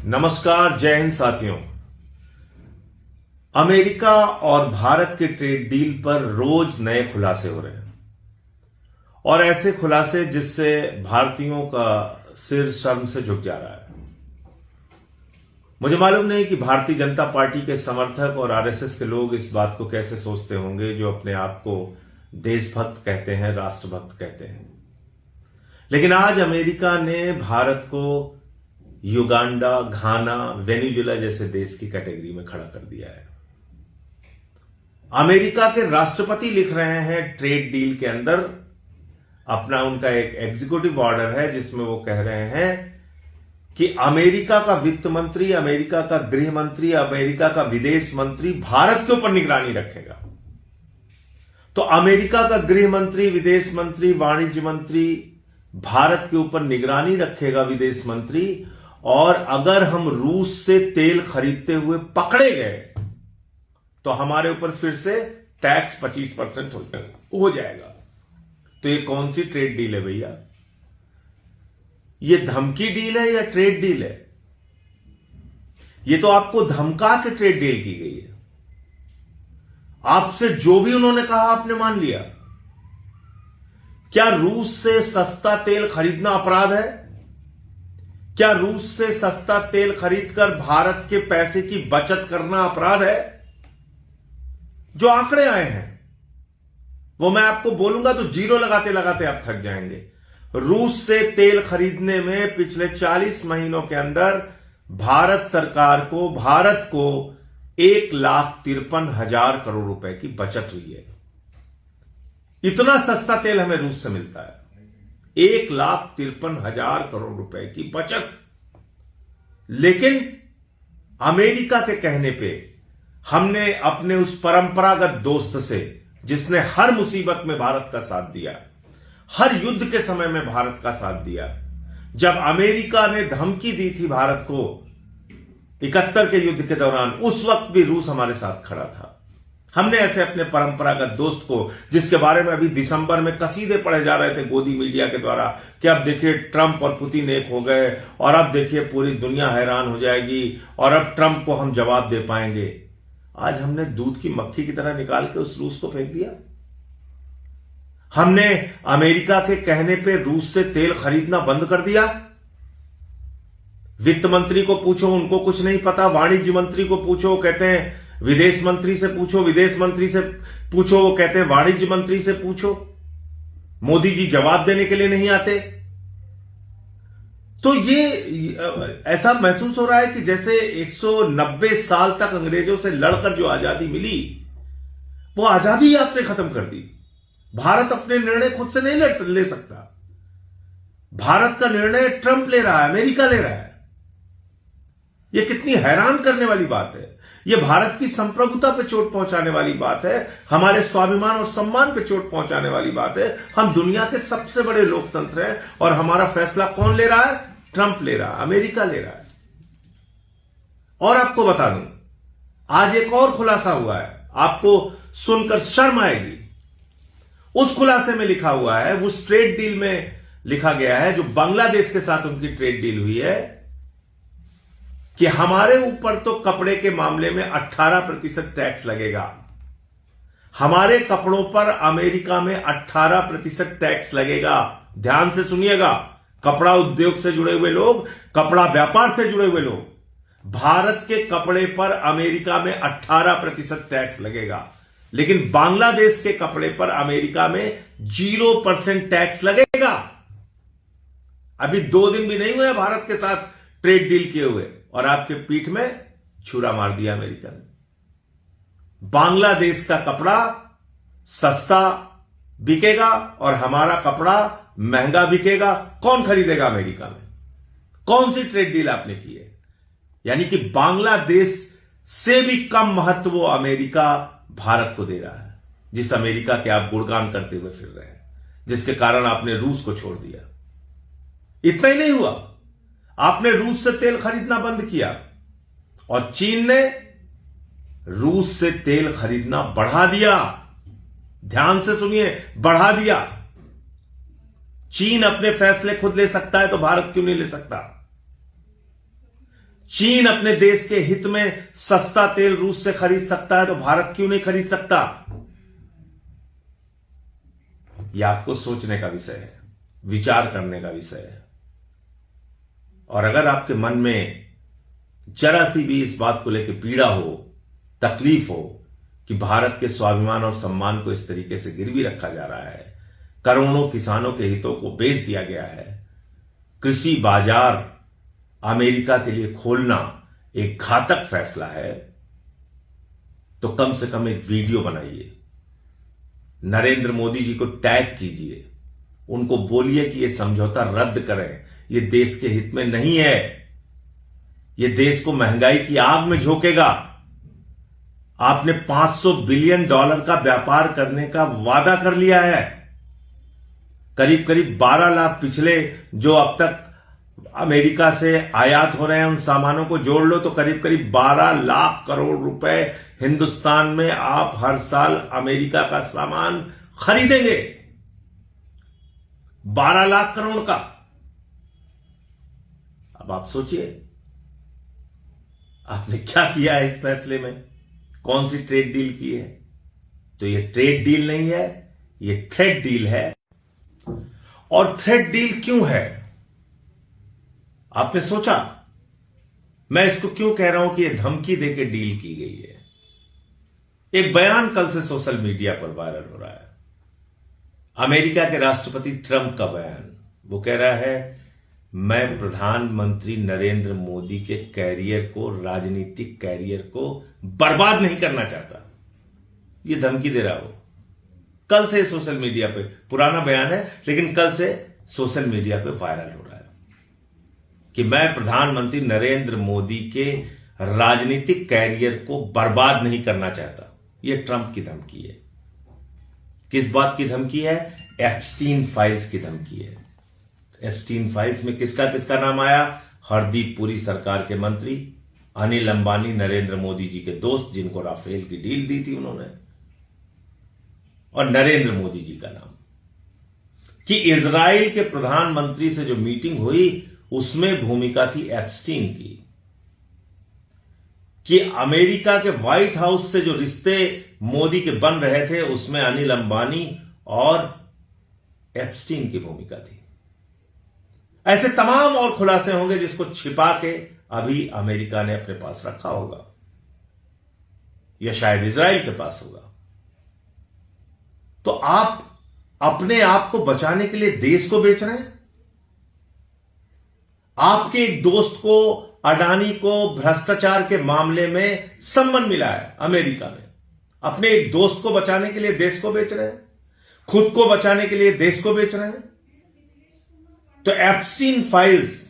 नमस्कार, जय हिंद साथियों। अमेरिका और भारत के ट्रेड डील पर रोज नए खुलासे हो रहे हैं और ऐसे खुलासे जिससे भारतीयों का सिर शर्म से झुक जा रहा है। मुझे मालूम नहीं कि भारतीय जनता पार्टी के समर्थक और आरएसएस के लोग इस बात को कैसे सोचते होंगे, जो अपने आप को देशभक्त कहते हैं, राष्ट्रभक्त कहते हैं। लेकिन आज अमेरिका ने भारत को युगांडा, घाना, वेनेजुएला जैसे देश की कैटेगरी में खड़ा कर दिया है। अमेरिका के राष्ट्रपति लिख रहे हैं ट्रेड डील के अंदर अपना, उनका एक एग्जीक्यूटिव ऑर्डर है जिसमें वो कह रहे हैं कि अमेरिका का वित्त मंत्री, अमेरिका का गृह मंत्री, अमेरिका का विदेश मंत्री भारत के ऊपर निगरानी रखेगा। तो अमेरिका का गृह मंत्री, विदेश मंत्री, वाणिज्य मंत्री भारत के ऊपर निगरानी रखेगा, विदेश मंत्री। और अगर हम रूस से तेल खरीदते हुए पकड़े गए तो हमारे ऊपर फिर से टैक्स 25% हो जाएगा। तो ये कौन सी ट्रेड डील है भैया? ये धमकी डील है या ट्रेड डील है? ये तो आपको धमका के ट्रेड डील की गई है। आपसे जो भी उन्होंने कहा आपने मान लिया। क्या रूस से सस्ता तेल खरीदना अपराध है? क्या रूस से सस्ता तेल खरीदकर भारत के पैसे की बचत करना अपराध है? जो आंकड़े आए हैं वो मैं आपको बोलूंगा तो जीरो लगाते लगाते आप थक जाएंगे। रूस से तेल खरीदने में पिछले 40 महीनों के अंदर भारत सरकार को, भारत को 1,53,000 करोड़ रुपए की बचत हुई है। इतना सस्ता तेल हमें रूस से मिलता है, 1,53,000 करोड़ रुपए की बचत। लेकिन अमेरिका के कहने पे हमने अपने उस परंपरागत दोस्त से, जिसने हर मुसीबत में भारत का साथ दिया, हर युद्ध के समय में भारत का साथ दिया, जब अमेरिका ने धमकी दी थी भारत को 71 के युद्ध के दौरान, उस वक्त भी रूस हमारे साथ खड़ा था। हमने ऐसे अपने परंपरागत दोस्त को, जिसके बारे में अभी दिसंबर में कसीदे पढ़े जा रहे थे गोदी मीडिया के द्वारा कि अब देखिए ट्रंप और पुतिन एक हो गए और अब देखिए पूरी दुनिया हैरान हो जाएगी और अब ट्रंप को हम जवाब दे पाएंगे, आज हमने दूध की मक्खी की तरह निकाल के उस रूस को फेंक दिया। हमने अमेरिका के कहने पे रूस से तेल खरीदना बंद कर दिया। वित्त मंत्री को पूछो, उनको कुछ नहीं पता। वाणिज्य मंत्री को पूछो, कहते हैं विदेश मंत्री से पूछो, विदेश मंत्री से पूछो, वो कहते हैं वाणिज्य मंत्री से पूछो। मोदी जी जवाब देने के लिए नहीं आते। तो ये ऐसा महसूस हो रहा है कि जैसे 190 साल तक अंग्रेजों से लड़कर जो आजादी मिली, वो आजादी आपने खत्म कर दी। भारत अपने निर्णय खुद से नहीं ले सकता। भारत का निर्णय ट्रंप ले रहा है, अमेरिका ले रहा है। यह कितनी हैरान करने वाली बात है। यह भारत की संप्रभुता पे चोट पहुंचाने वाली बात है, हमारे स्वाभिमान और सम्मान पे चोट पहुंचाने वाली बात है। हम दुनिया के सबसे बड़े लोकतंत्र हैं और हमारा फैसला कौन ले रहा है? ट्रंप ले रहा है, अमेरिका ले रहा है। और आपको बता दूं, आज एक और खुलासा हुआ है, आपको सुनकर शर्म आएगी। उस खुलासे में लिखा हुआ है, उस ट्रेड डील में लिखा गया है, जो बांग्लादेश के साथ उनकी ट्रेड डील हुई है, कि हमारे ऊपर तो कपड़े के मामले में 18% टैक्स लगेगा। हमारे कपड़ों पर अमेरिका में 18% टैक्स लगेगा। ध्यान से सुनिएगा, कपड़ा उद्योग से जुड़े हुए लोग, कपड़ा व्यापार से जुड़े हुए लोग, भारत के कपड़े पर अमेरिका में 18% टैक्स लगेगा। लेकिन बांग्लादेश के कपड़े पर अमेरिका में 0% टैक्स लगेगा। अभी 2 दिन भी नहीं हुए भारत के साथ ट्रेड डील किए हुए और आपके पीठ में छुरा मार दिया अमेरिका ने। बांग्लादेश का कपड़ा सस्ता बिकेगा और हमारा कपड़ा महंगा बिकेगा। कौन खरीदेगा अमेरिका में? कौन सी ट्रेड डील आपने की है? यानी कि बांग्लादेश से भी कम महत्व वो अमेरिका भारत को दे रहा है, जिस अमेरिका के आप गुणगान करते हुए फिर रहे हैं, जिसके कारण आपने रूस को छोड़ दिया। इतना ही नहीं हुआ, आपने रूस से तेल खरीदना बंद किया और चीन ने रूस से तेल खरीदना बढ़ा दिया। ध्यान से सुनिए, बढ़ा दिया। चीन अपने फैसले खुद ले सकता है तो भारत क्यों नहीं ले सकता? चीन अपने देश के हित में सस्ता तेल रूस से खरीद सकता है तो भारत क्यों नहीं खरीद सकता? यह आपको सोचने का विषय है, विचार करने का विषय है। और अगर आपके मन में जरा सी भी इस बात को लेकर पीड़ा हो, तकलीफ हो कि भारत के स्वाभिमान और सम्मान को इस तरीके से गिरवी रखा जा रहा है, करोड़ों किसानों के हितों को बेच दिया गया है, कृषि बाजार अमेरिका के लिए खोलना एक घातक फैसला है, तो कम से कम एक वीडियो बनाइए, नरेंद्र मोदी जी को टैग कीजिए, उनको बोलिए कि यह समझौता रद्द करें, यह देश के हित में नहीं है, यह देश को महंगाई की आग में झोंकेगा। आपने $500 बिलियन का व्यापार करने का वादा कर लिया है। करीब करीब 12 लाख पिछले जो अब तक अमेरिका से आयात हो रहे हैं उन सामानों को जोड़ लो तो करीब करीब 12 लाख करोड़ रुपए हिंदुस्तान में आप हर साल अमेरिका का सामान खरीदेंगे। 12 लाख करोड़ का। अब आप सोचिए आपने क्या किया है इस फैसले में, कौन सी ट्रेड डील की है? तो ये ट्रेड डील नहीं है, ये थ्रेड डील है। और थ्रेड डील क्यों है? आपने सोचा मैं इसको क्यों कह रहा हूं कि यह धमकी देकर डील की गई है? एक बयान कल से सोशल मीडिया पर वायरल हो रहा है, अमेरिका के राष्ट्रपति ट्रंप का बयान। वो कह रहा है मैं प्रधानमंत्री नरेंद्र मोदी के कैरियर को, राजनीतिक कैरियर को बर्बाद नहीं करना चाहता। ये धमकी दे रहा हो। कल से सोशल मीडिया पे, पुराना बयान है लेकिन कल से सोशल मीडिया पे वायरल हो रहा है कि मैं प्रधानमंत्री नरेंद्र मोदी के राजनीतिक कैरियर को बर्बाद नहीं करना चाहता। यह ट्रंप की धमकी है। किस बात की धमकी है? एप्स्टीन फाइल्स की धमकी है। एप्स्टीन फाइल्स में किसका किसका नाम आया? हरदीप पुरी सरकार के मंत्री, अनिल अंबानी नरेंद्र मोदी जी के दोस्त जिनको राफेल की डील दी थी उन्होंने, और नरेंद्र मोदी जी का नाम। कि इजराइल के प्रधानमंत्री से जो मीटिंग हुई उसमें भूमिका थी एप्स्टीन की। कि अमेरिका के व्हाइट हाउस से जो रिश्ते मोदी के बन रहे थे उसमें अनिल अंबानी और एप्स्टीन की भूमिका थी। ऐसे तमाम और खुलासे होंगे जिसको छिपा के अभी अमेरिका ने अपने पास रखा होगा या शायद इजराइल के पास होगा। तो आप अपने आप को बचाने के लिए देश को बेच रहे हैं। आपके एक दोस्त को, अडानी को भ्रष्टाचार के मामले में सम्मन मिला है अमेरिका में। अपने एक दोस्त को बचाने के लिए देश को बेच रहे हैं, खुद को बचाने के लिए देश को बेच रहे हैं। तो एप्स्टीन फाइल्स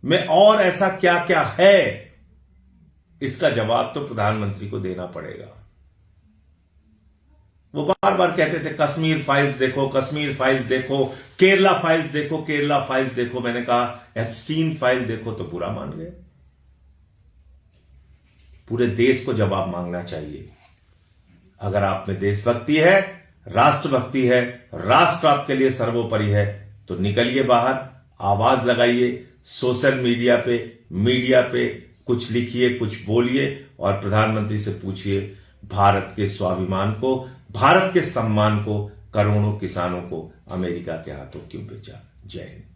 में और ऐसा क्या क्या है, इसका जवाब तो प्रधानमंत्री को देना पड़ेगा। वो बार बार कहते थे कश्मीर फाइल्स देखो, कश्मीर फाइल्स देखो, केरला फाइल्स देखो, केरला फाइल्स देखो। मैंने कहा एप्स्टीन फाइल देखो तो बुरा मान गए। पूरे देश को जवाब मांगना चाहिए। अगर आप में देशभक्ति है, राष्ट्रभक्ति है, राष्ट्र आपके लिए सर्वोपरि है तो निकलिए बाहर, आवाज लगाइए, सोशल मीडिया पे कुछ लिखिए, कुछ बोलिए और प्रधानमंत्री से पूछिए भारत के स्वाभिमान को, भारत के सम्मान को, करोड़ों किसानों को अमेरिका के हाथों क्यों बेचा? जय हिंद।